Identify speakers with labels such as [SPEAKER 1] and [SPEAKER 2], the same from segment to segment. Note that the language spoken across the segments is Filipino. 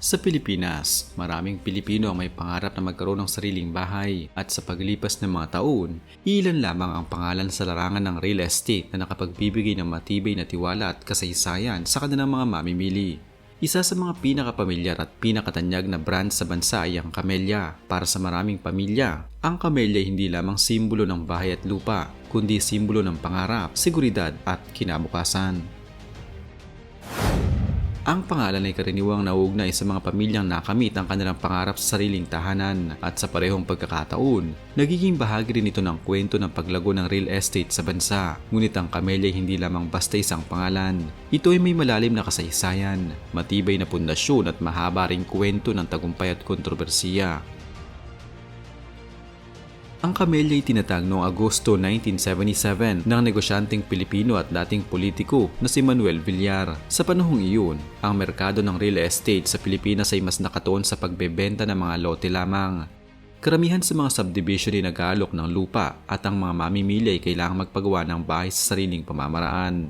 [SPEAKER 1] Sa Pilipinas, maraming Pilipino ang may pangarap na magkaroon ng sariling bahay at sa paglipas ng mga taon, ilan lamang ang pangalan sa larangan ng real estate na nakapagbibigay ng matibay na tiwala at kasaysayan sa kanilang mga mamimili. Isa sa mga pinakapamilyar at pinakatanyag na brand sa bansa ay ang Camellia. Para sa maraming pamilya, ang Camellia hindi lamang simbolo ng bahay at lupa, kundi simbolo ng pangarap, seguridad at kinabukasan. Ang pangalan ay karaniwang nauugnay sa mga pamilyang nakamit ang kanilang pangarap sa sariling tahanan at sa parehong pagkakataon, nagiging bahagi rin ito ng kwento ng paglago ng real estate sa bansa. Ngunit ang Camellia ay hindi lamang basta isang pangalan. Ito ay may malalim na kasaysayan, matibay na pundasyon at mahaba ring kwento ng tagumpay at kontrobersiya. Ang Camellia ay tinatag noong Agosto 1977 ng negosyanteng Pilipino at dating politiko na si Manuel Villar. Sa panahong iyon, ang merkado ng real estate sa Pilipinas ay mas nakatuon sa pagbebenta ng mga lote lamang. Karamihan sa mga subdivision ay nag-aalok ng lupa at ang mga mamimili ay kailangang magpagawa ng bahay sa sariling pamamaraan.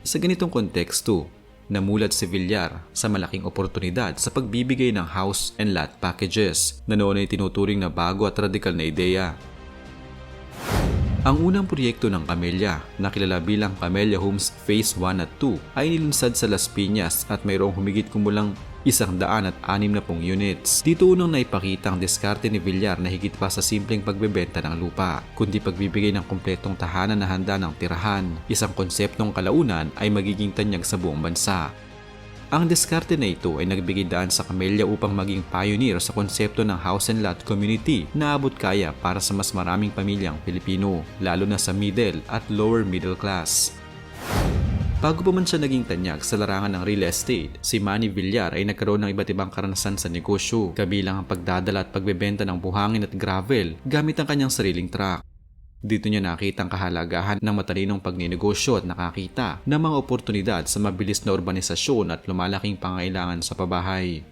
[SPEAKER 1] Sa ganitong konteksto, namulat si Villar sa malaking oportunidad sa pagbibigay ng house and lot packages na noon ay tinuturing na bago at radikal na ideya. Ang unang proyekto ng Camellia, na kilala bilang Camellia Homes Phase 1 at 2, ay nilunsad sa Las Piñas at mayroong humigit kumulang 160 units. Dito unang naipakita ang diskarte ni Villar na higit pa sa simpleng pagbebenta ng lupa, kundi pagbibigay ng kumpletong tahanan na handa ng tirahan. Isang konseptong kalaunan ay magiging tanyag sa buong bansa. Ang diskarte na ito ay nagbigay daan sa Camellia upang maging pioneer sa konsepto ng house and lot community na abot kaya para sa mas maraming pamilyang Pilipino, lalo na sa middle at lower middle class. Bago pa man siya naging tanyag sa larangan ng real estate, si Manny Villar ay nagkaroon ng iba't ibang karanasan sa negosyo, kabilang ang pagdadala at pagbebenta ng buhangin at gravel gamit ang kanyang sariling truck. Dito niya nakita ang kahalagahan ng matalinong pagninegosyo at nakakita ng mga oportunidad sa mabilis na urbanisasyon at lumalaking pangailangan sa pabahay.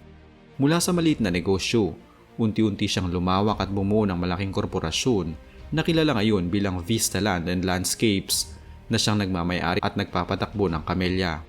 [SPEAKER 1] Mula sa maliit na negosyo, unti-unti siyang lumawak at bumuo ng malaking korporasyon na kilala ngayon bilang Vista Land and Landscapes, na siyang nagmamay-ari at nagpapatakbo ng Camellia.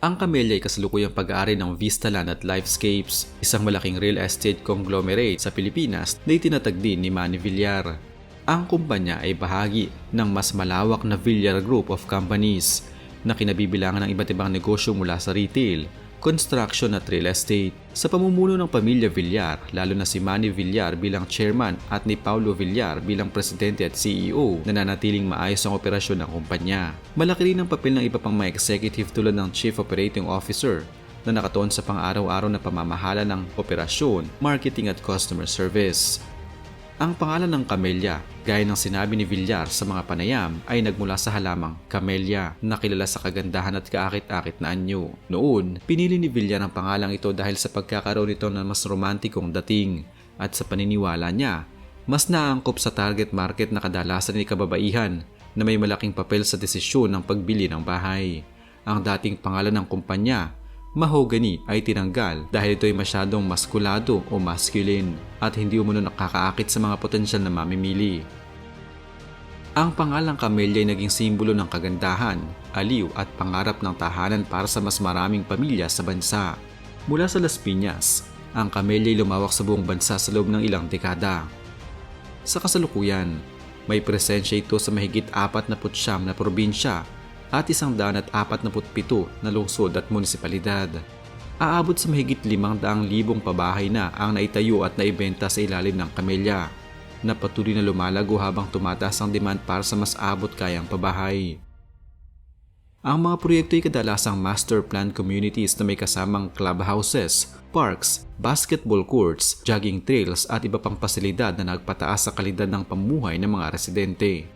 [SPEAKER 1] Ang Camellia ay kasalukuyang pag-aari ng Vista Land at Lifescapes, isang malaking real estate conglomerate sa Pilipinas na itinatag din ni Manny Villar. Ang kumpanya ay bahagi ng mas malawak na Villar Group of Companies na kinabibilangan ng iba't ibang negosyo mula sa retail, construction at real estate. Sa pamumuno ng pamilya Villar, lalo na si Manny Villar bilang chairman at ni Paulo Villar bilang presidente at CEO, nananatiling maayos ang operasyon ng kumpanya. Malaki rin ang papel ng iba pang mga executive tulad ng Chief Operating Officer na nakatuon sa pang-araw-araw na pamamahala ng operasyon, marketing at customer service. Ang pangalan ng Camellia, gaya ng sinabi ni Villar sa mga panayam, ay nagmula sa halamang Camellia na kilala sa kagandahan at kaakit-akit na anyo. Noon, pinili ni Villar ang pangalang ito dahil sa pagkakaroon nito ng mas romantikong dating at sa paniniwala niya, mas naangkop sa target market na kadalasan ay kababaihan na may malaking papel sa desisyon ng pagbili ng bahay. Ang dating pangalan ng kumpanya, Mahogany, ay tinanggal dahil ito ay masyadong maskulado o masculine at hindi umano nakakaakit sa mga potensyal na mamimili. Ang pangalang Camellia ay naging simbolo ng kagandahan, aliw at pangarap ng tahanan para sa mas maraming pamilya sa bansa. Mula sa Las Piñas, ang Camellia ay lumawak sa buong bansa sa loob ng ilang dekada. Sa kasalukuyan, may presensya ito sa mahigit 49 na probinsya at 147 na lungsod at munisipalidad. Aabot sa mahigit 500,000 pabahay na ang naitayo at naibenta sa ilalim ng Camellia, na patuloy na lumalago habang tumataas ang demand para sa mas abot kayang pabahay. Ang mga proyekto ay kadalasang master plan communities na may kasamang clubhouses, parks, basketball courts, jogging trails at iba pang pasilidad na nagpataas sa kalidad ng pamumuhay ng mga residente.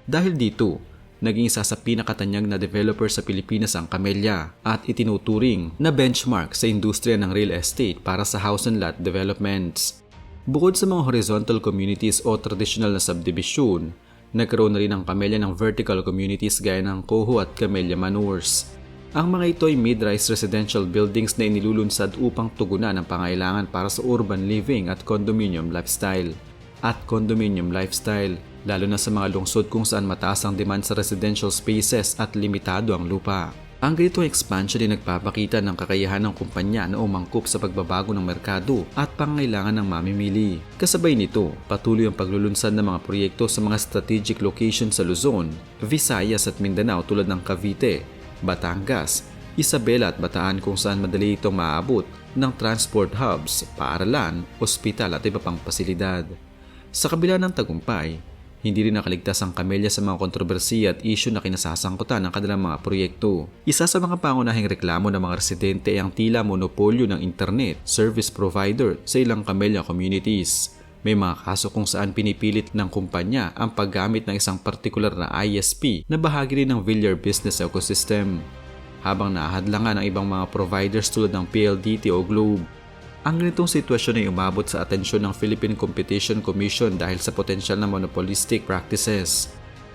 [SPEAKER 1] Dahil dito, naging isa sa pinakatanyag na developer sa Pilipinas ang Camellia at itinuturing na benchmark sa industriya ng real estate para sa house and lot developments. Bukod sa mga horizontal communities o traditional na subdivision, nagkaroon na rin ang Camellia ng vertical communities gaya ng Coho at Camellia Manors. Ang mga ito ay mid-rise residential buildings na inilulunsad upang tugunan ang pangailangan para sa urban living at condominium lifestyle. Lalo na sa mga lungsod kung saan mataas ang demand sa residential spaces at limitado ang lupa. Ang ganitong expansion ay nagpapakita ng kakayahan ng kumpanya na umangkop sa pagbabago ng merkado at pangangailangan ng mamimili. Kasabay nito, patuloy ang paglulunsad ng mga proyekto sa mga strategic locations sa Luzon, Visayas at Mindanao tulad ng Cavite, Batangas, Isabela at Bataan kung saan madali itong maaabot ng transport hubs, paaralan, ospital at iba pang pasilidad. Sa kabila ng tagumpay, hindi rin nakaligtas ang Camellia sa mga kontrobersiya at issue na kinasasangkutan ng kanilang mga proyekto. Isa sa mga pangunahing reklamo ng mga residente ay ang tila monopolyo ng internet service provider sa ilang Camellia communities. May mga kaso kung saan pinipilit ng kumpanya ang paggamit ng isang partikular na ISP na bahagi rin ng Villar business ecosystem, habang naahadlangan ang ibang mga providers tulad ng PLDT o Globe. Ang ganitong sitwasyon ay umabot sa atensyon ng Philippine Competition Commission dahil sa potensyal na monopolistic practices.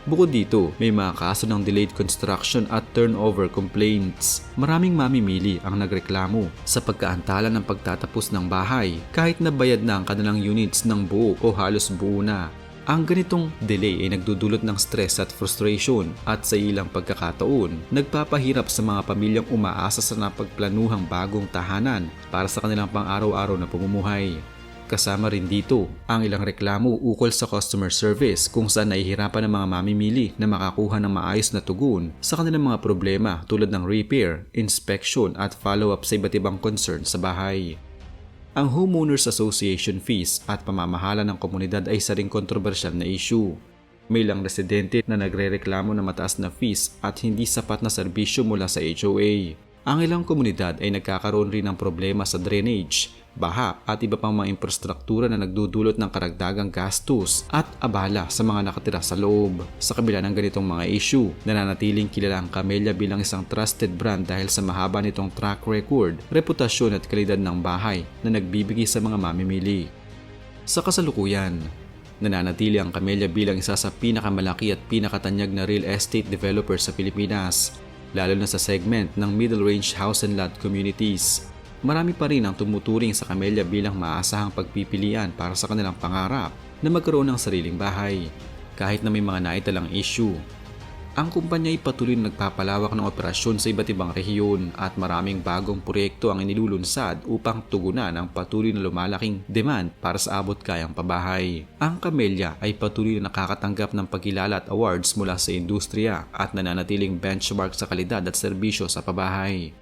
[SPEAKER 1] Bukod dito, may mga kaso ng delayed construction at turnover complaints. Maraming mamimili ang nagreklamo sa pagkaantala ng pagtatapos ng bahay kahit na bayad na ang kanilang units ng buo o halos buo na. Ang ganitong delay ay nagdudulot ng stress at frustration at sa ilang pagkakataon, nagpapahirap sa mga pamilyang umaasa sa napagplanuhang bagong tahanan para sa kanilang pang-araw-araw na pamumuhay. Kasama rin dito ang ilang reklamo ukol sa customer service kung saan nahihirapan ang mga mamimili na makakuha ng maayos na tugon sa kanilang mga problema tulad ng repair, inspection at follow-up sa iba't ibang concern sa bahay. Ang Homeowners Association fees at pamamahala ng komunidad ay isa ring kontrobersyal na issue. May ilang residente na nagrereklamo ng mataas na fees at hindi sapat na serbisyo mula sa HOA. Ang ilang komunidad ay nagkakaroon rin ng problema sa drainage, baha at iba pang mga infrastruktura na nagdudulot ng karagdagang gastos at abala sa mga nakatira sa loob. Sa kabila ng ganitong mga issue, nananatiling kilala ang Camellia bilang isang trusted brand dahil sa mahaba nitong track record, reputasyon at kalidad ng bahay na nagbibigay sa mga mamimili. Sa kasalukuyan, nananatili ang Camellia bilang isa sa pinakamalaki at pinakatanyag na real estate developer sa Pilipinas, lalo na sa segment ng middle range house and lot communities. Marami pa rin ang tumuturing sa Camellia bilang maasahang pagpipilian para sa kanilang pangarap na magkaroon ng sariling bahay, kahit na may mga naitalang issue. Ang kumpanya ay patuloy na nagpapalawak ng operasyon sa iba't ibang rehiyon at maraming bagong proyekto ang inilulunsad upang tugunan ang patuloy na lumalaking demand para sa abot-kayang pabahay. Ang Camellia ay patuloy na nakakatanggap ng pagkilala at awards mula sa industriya at nananatiling benchmark sa kalidad at serbisyo sa pabahay.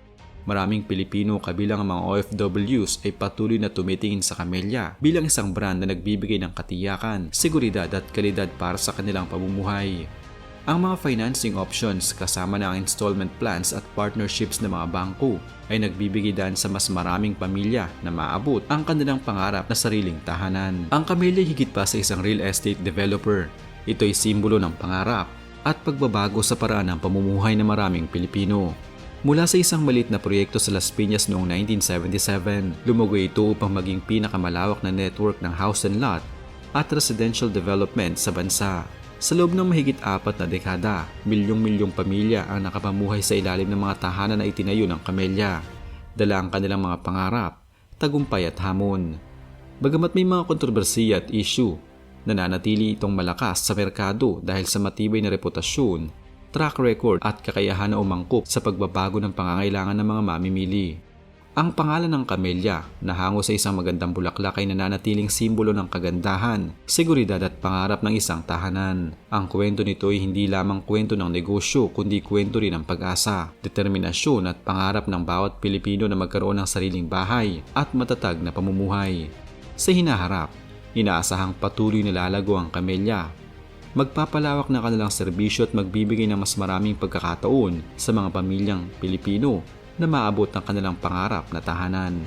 [SPEAKER 1] Maraming Pilipino kabilang ang mga OFWs ay patuloy na tumitingin sa Camellia bilang isang brand na nagbibigay ng katiyakan, seguridad at kalidad para sa kanilang pamumuhay. Ang mga financing options kasama na ang installment plans at partnerships ng mga bangko ay nagbibigay daan sa mas maraming pamilya na maabot ang kanilang pangarap na sariling tahanan. Ang Camellia higit pa sa isang real estate developer. Ito ay simbolo ng pangarap at pagbabago sa paraan ng pamumuhay ng maraming Pilipino. Mula sa isang maliit na proyekto sa Las Piñas noong 1977, lumago ito upang maging pinakamalawak na network ng house and lot at residential development sa bansa. Sa loob ng mahigit 4 na dekada, milyong-milyong pamilya ang nakapamuhay sa ilalim ng mga tahanan na itinayo ng Camellia, dala ang kanilang mga pangarap, tagumpay at hamon. Bagamat may mga kontrobersiya at issue, nananatili itong malakas sa merkado dahil sa matibay na reputasyon, track record at kakayahan na umangkop sa pagbabago ng pangangailangan ng mga mamimili. Ang pangalan ng Camellia na hango sa isang magandang bulaklak ay nananatiling simbolo ng kagandahan, seguridad at pangarap ng isang tahanan. Ang kwento nito ay hindi lamang kwento ng negosyo kundi kwento rin ng pag-asa, determinasyon at pangarap ng bawat Pilipino na magkaroon ng sariling bahay at matatag na pamumuhay. Sa hinaharap, inaasahang patuloy na lalago ang Camellia. Magpapalawak ng kanilang serbisyo at magbibigay ng mas maraming pagkakataon sa mga pamilyang Pilipino na maabot ang kanilang pangarap na tahanan.